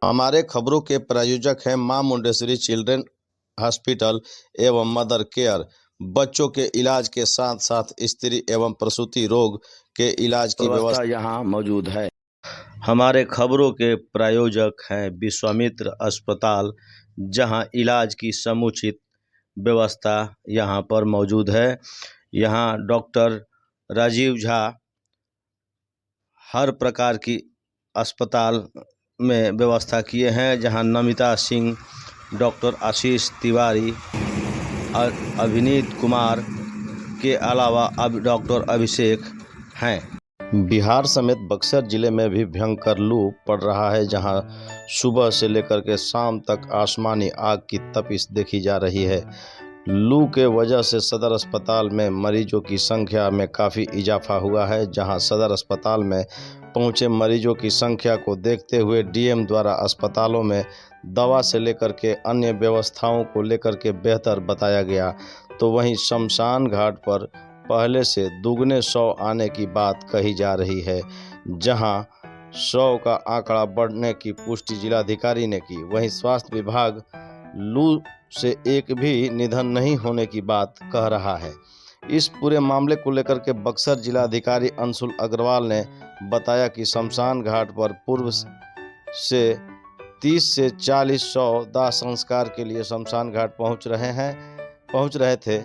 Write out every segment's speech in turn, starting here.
हमारे खबरों के प्रायोजक हैं मां मुंडेश्वरी चिल्ड्रन हॉस्पिटल एवं मदर केयर। बच्चों के इलाज के साथ साथ स्त्री एवं प्रसूति रोग के इलाज की व्यवस्था यहाँ मौजूद है। हमारे खबरों के प्रायोजक हैं विश्वामित्र अस्पताल, जहां इलाज की समुचित व्यवस्था यहाँ पर मौजूद है। यहाँ डॉक्टर राजीव झा हर प्रकार की अस्पताल में व्यवस्था किए हैं, जहां नमिता सिंह, डॉक्टर आशीष तिवारी, अभिनीत कुमार के अलावा अब डॉक्टर अभिषेक हैं। बिहार समेत बक्सर जिले में भी भयंकर लू पड़ रहा है, जहां सुबह से लेकर के शाम तक आसमानी आग की तपिश देखी जा रही है। लू के वजह से सदर अस्पताल में मरीजों की संख्या में काफ़ी इजाफा हुआ है, जहां सदर अस्पताल में पहुंचे मरीजों की संख्या को देखते हुए डीएम द्वारा अस्पतालों में दवा से लेकर के अन्य व्यवस्थाओं को लेकर के बेहतर बताया गया। तो वहीं शमशान घाट पर पहले से दुगने शव आने की बात कही जा रही है, जहां शव का आंकड़ा बढ़ने की पुष्टि जिलाधिकारी ने की। वहीं स्वास्थ्य विभाग लू से एक भी निधन नहीं होने की बात कह रहा है। इस पूरे मामले को लेकर के बक्सर जिलाधिकारी अंशुल अग्रवाल ने बताया कि शमशान घाट पर पूर्व से 30 से 40 शव दाह संस्कार के लिए शमशान घाट पहुंच रहे थे,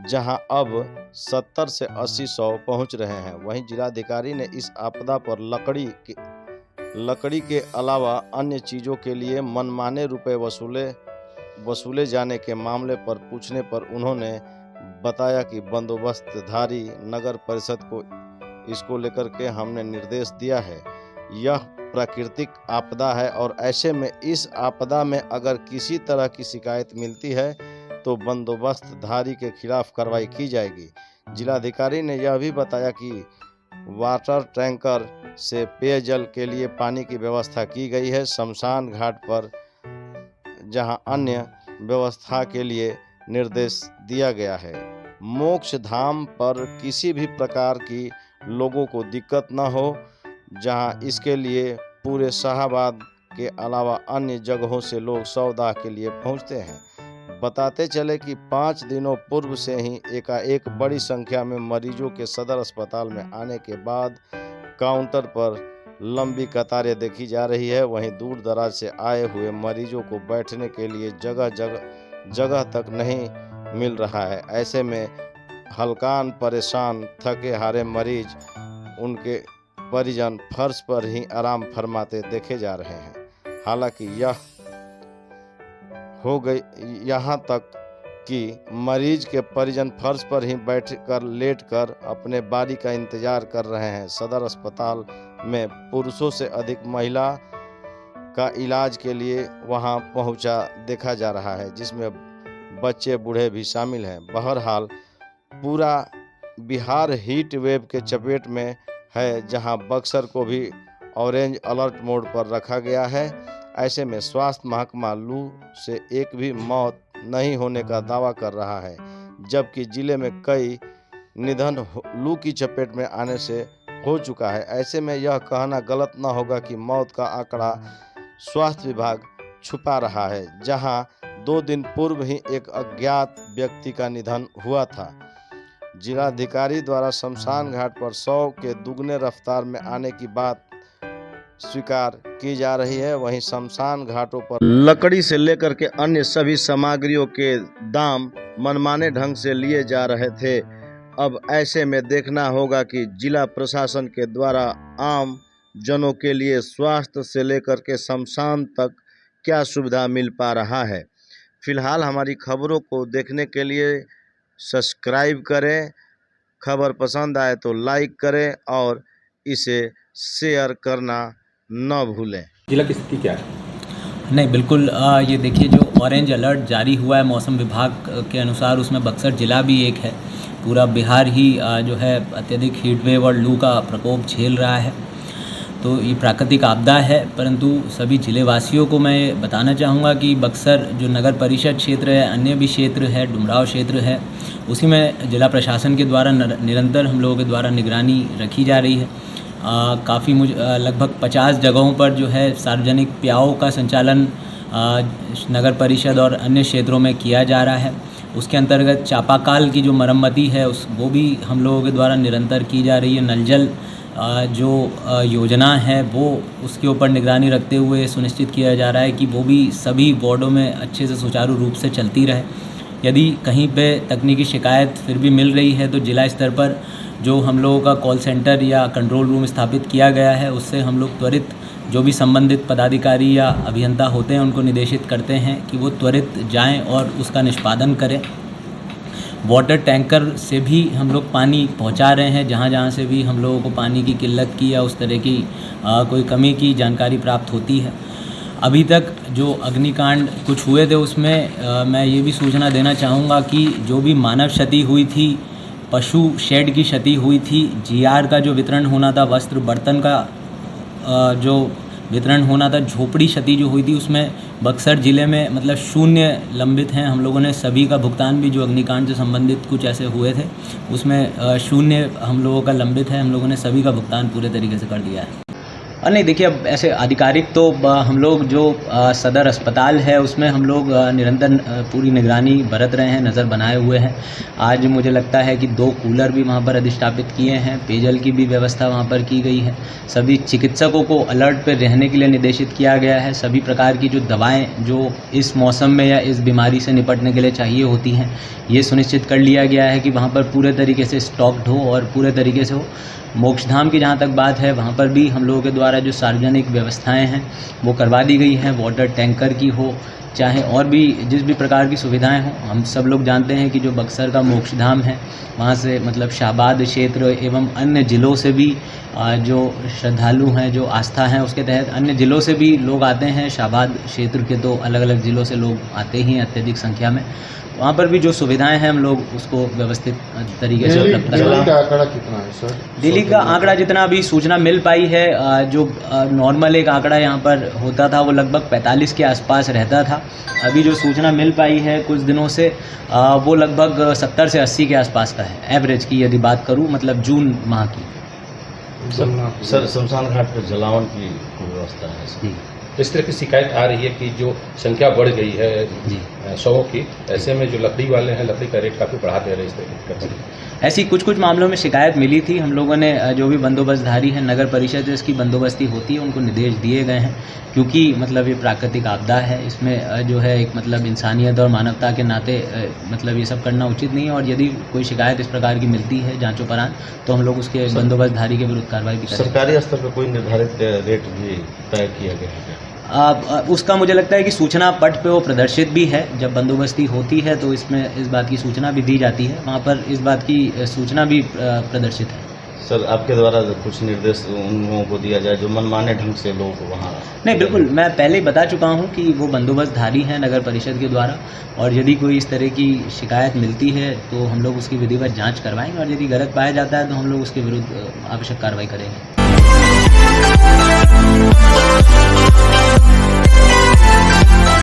जहां अब 70 से 80 शव पहुंच रहे हैं। वहीं जिलाधिकारी ने इस आपदा पर लकड़ी के अलावा अन्य चीज़ों के लिए मनमाने रुपए वसूले जाने के मामले पर पूछने पर उन्होंने बताया कि बंदोबस्तधारी नगर परिषद को इसको लेकर के हमने निर्देश दिया है। यह प्राकृतिक आपदा है और ऐसे में इस आपदा में अगर किसी तरह की शिकायत मिलती है तो बंदोबस्तधारी के खिलाफ कार्रवाई की जाएगी। जिलाधिकारी ने यह भी बताया कि वाटर टैंकर से पेयजल के लिए पानी की व्यवस्था की गई है। शमशान घाट पर जहां अन्य व्यवस्था के लिए निर्देश दिया गया है। मोक्ष धाम पर किसी भी प्रकार की लोगों को दिक्कत न हो, जहां इसके लिए पूरे शाहबाद के अलावा अन्य जगहों से लोग सौदा के लिए पहुंचते हैं। बताते चले कि 5 दिनों पूर्व से ही एकाएक बड़ी संख्या में मरीजों के सदर अस्पताल में आने के बाद काउंटर पर लंबी कतारें देखी जा रही है। वहीं दूर दराज से आए हुए मरीजों को बैठने के लिए जगह तक नहीं मिल रहा है। ऐसे में हल्कान परेशान थके हारे मरीज, उनके परिजन फर्श पर ही आराम फरमाते देखे जा रहे हैं। हालांकि यह हो गई यहाँ तक कि मरीज के परिजन फर्श पर ही लेटकर अपने बारी का इंतजार कर रहे हैं। सदर अस्पताल में पुरुषों से अधिक महिला का इलाज के लिए वहां पहुंचा देखा जा रहा है, जिसमें बच्चे बूढ़े भी शामिल हैं। बहरहाल पूरा बिहार हीट वेव के चपेट में है, जहां बक्सर को भी ऑरेंज अलर्ट मोड पर रखा गया है। ऐसे में स्वास्थ्य महकमा लू से एक भी मौत नहीं होने का दावा कर रहा है, जबकि जिले में कई निधन लू की चपेट में आने से हो चुका है। ऐसे में यह कहना गलत न होगा कि मौत का आंकड़ा स्वास्थ्य विभाग छुपा रहा है, जहां 2 दिन पूर्व ही एक अज्ञात व्यक्ति का निधन हुआ था। जिलाधिकारी द्वारा शमशान घाट पर 100 के दुगने रफ्तार में आने की बात स्वीकार की जा रही है। वहीं शमशान घाटों पर लकड़ी से लेकर के अन्य सभी सामग्रियों के दाम मनमाने ढंग से लिए जा रहे थे। अब ऐसे में देखना होगा कि जिला प्रशासन के द्वारा आम जनों के लिए स्वास्थ्य से लेकर के शमशान तक क्या सुविधा मिल पा रहा है। फिलहाल हमारी खबरों को देखने के लिए सब्सक्राइब करें, खबर पसंद आए तो लाइक करें और इसे शेयर करना न भूलें। जिला की स्थिति क्या है? नहीं, बिल्कुल ये देखिए, जो ऑरेंज अलर्ट जारी हुआ है मौसम विभाग के अनुसार, उसमें बक्सर ज़िला भी एक है। पूरा बिहार ही जो है अत्यधिक हीट वेव और लू का प्रकोप झेल रहा है। तो ये प्राकृतिक आपदा है, परंतु सभी ज़िलेवासियों को मैं बताना चाहूँगा कि बक्सर जो नगर परिषद क्षेत्र है, अन्य भी क्षेत्र है, डुमराव क्षेत्र है, उसी में जिला प्रशासन के द्वारा निरंतर हम लोगों के द्वारा निगरानी रखी जा रही है। काफ़ी लगभग 50 जगहों पर जो है सार्वजनिक प्याऊ का संचालन नगर परिषद और अन्य क्षेत्रों में किया जा रहा है। उसके अंतर्गत चापाकाल की जो मरम्मती है वो भी हम लोगों के द्वारा निरंतर की जा रही है। नल जल जो योजना है वो उसके ऊपर निगरानी रखते हुए सुनिश्चित किया जा रहा है कि वो भी सभी वार्डों में अच्छे से सुचारू रूप से चलती रहे। यदि कहीं पे तकनीकी शिकायत फिर भी मिल रही है तो जिला स्तर पर जो हम लोगों का कॉल सेंटर या कंट्रोल रूम स्थापित किया गया है उससे हम लोग त्वरित जो भी संबंधित पदाधिकारी या अभियंता होते हैं उनको निर्देशित करते हैं कि वो त्वरित जाएं और उसका निष्पादन करें। वाटर टैंकर से भी हम लोग पानी पहुंचा रहे हैं जहां जहां से भी हम लोगों को पानी की किल्लत की या उस तरह की कोई कमी की जानकारी प्राप्त होती है। अभी तक जो अग्निकांड कुछ हुए थे उसमें मैं ये भी सूचना देना चाहूँगा कि जो भी मानव क्षति हुई थी, पशु शेड की क्षति हुई थी, जीआर का जो वितरण होना था, वस्त्र बर्तन का जो वितरण होना था, झोपड़ी क्षति जो हुई थी उसमें बक्सर ज़िले में मतलब 0 लंबित हैं। हम लोगों ने सभी का भुगतान भी जो अग्निकांड से संबंधित कुछ ऐसे हुए थे उसमें 0 हम लोगों का लंबित है। हम लोगों ने सभी का भुगतान पूरे तरीके से कर दिया है। और नहीं देखिए, अब ऐसे आधिकारिक तो हम लोग जो सदर अस्पताल है उसमें हम लोग निरंतर पूरी निगरानी बरत रहे हैं, नज़र बनाए हुए हैं। आज मुझे लगता है कि 2 कूलर भी वहाँ पर अधिष्ठापित किए हैं, पेयजल की भी व्यवस्था वहाँ पर की गई है। सभी चिकित्सकों को अलर्ट पर रहने के लिए निर्देशित किया गया है। सभी प्रकार की जो दवाएँ जो इस मौसम में या इस बीमारी से निपटने के लिए चाहिए होती हैं, ये सुनिश्चित कर लिया गया है कि वहाँ पर पूरे तरीके से स्टॉक्ड हो और पूरे तरीके से हो। मोक्षधाम की जहाँ तक बात है वहाँ पर भी हम लोगों के द्वारा जो सार्वजनिक व्यवस्थाएं हैं वो करवा दी गई हैं। वाटर टैंकर की हो चाहे और भी जिस भी प्रकार की सुविधाएं हों, हम सब लोग जानते हैं कि जो बक्सर का मोक्षधाम है वहाँ से मतलब शाहबाद क्षेत्र एवं अन्य ज़िलों से भी जो श्रद्धालु हैं, जो आस्था हैं, उसके तहत अन्य ज़िलों से भी लोग आते हैं। शाहबाद क्षेत्र के तो अलग अलग ज़िलों से लोग आते ही हैं अत्यधिक संख्या में। वहाँ पर भी जो सुविधाएं हैं हम लोग उसको व्यवस्थित तरीके से उपलब्ध दिल्ली का आंकड़ा कितना है सर? दिल्ली का आंकड़ा जितना अभी सूचना मिल पाई है, जो नॉर्मल एक आंकड़ा यहाँ पर होता था वो लगभग 45 के आसपास रहता था। अभी जो सूचना मिल पाई है कुछ दिनों से वो लगभग 70 से 80 के आसपास का है, एवरेज की यदि बात करूँ, मतलब जून माह की। सर शमशान घाट पर जलावन की व्यवस्था है जी। इस तरह की शिकायत आ रही है कि जो संख्या बढ़ गई है जी। शवों की, ऐसे में जो लकड़ी वाले हैं लकड़ी का रेट काफ़ी बढ़ा दे रहे हैं। इस तरह की ऐसी कुछ मामलों में शिकायत मिली थी। हम लोगों ने जो भी बंदोबस्तधारी हैं, नगर परिषद जो इसकी बंदोबस्ती होती है उनको निर्देश दिए गए हैं, क्योंकि मतलब ये प्राकृतिक आपदा है, इसमें जो है एक मतलब इंसानियत और मानवता के नाते मतलब ये सब करना उचित नहीं है। और यदि कोई शिकायत इस प्रकार की मिलती है जांचोपरांत तो हम लोग उसके बंदोबस्तधारी के विरुद्ध कार्रवाई भी करेंगे। सरकारी स्तर पर कोई निर्धारित रेट भी तय किया गया है? उसका मुझे लगता है कि सूचना पट पे वो प्रदर्शित भी है। जब बंदोबस्ती होती है तो इसमें इस बात की सूचना भी दी जाती है, वहाँ पर इस बात की सूचना भी प्रदर्शित है। सर आपके द्वारा कुछ निर्देश उन लोगों को दिया जाए जो मनमाने ढंग से लोग वहाँ? नहीं, बिल्कुल, मैं पहले ही बता चुका हूँ कि वो बंदोबस्तधारी हैं नगर परिषद के द्वारा, और यदि कोई इस तरह की शिकायत मिलती है तो हम लोग उसकी विधिवत जांच करवाएंगे, और यदि गलत पाया जाता है तो हम लोग उसके विरुद्ध आवश्यक कार्रवाई करेंगे।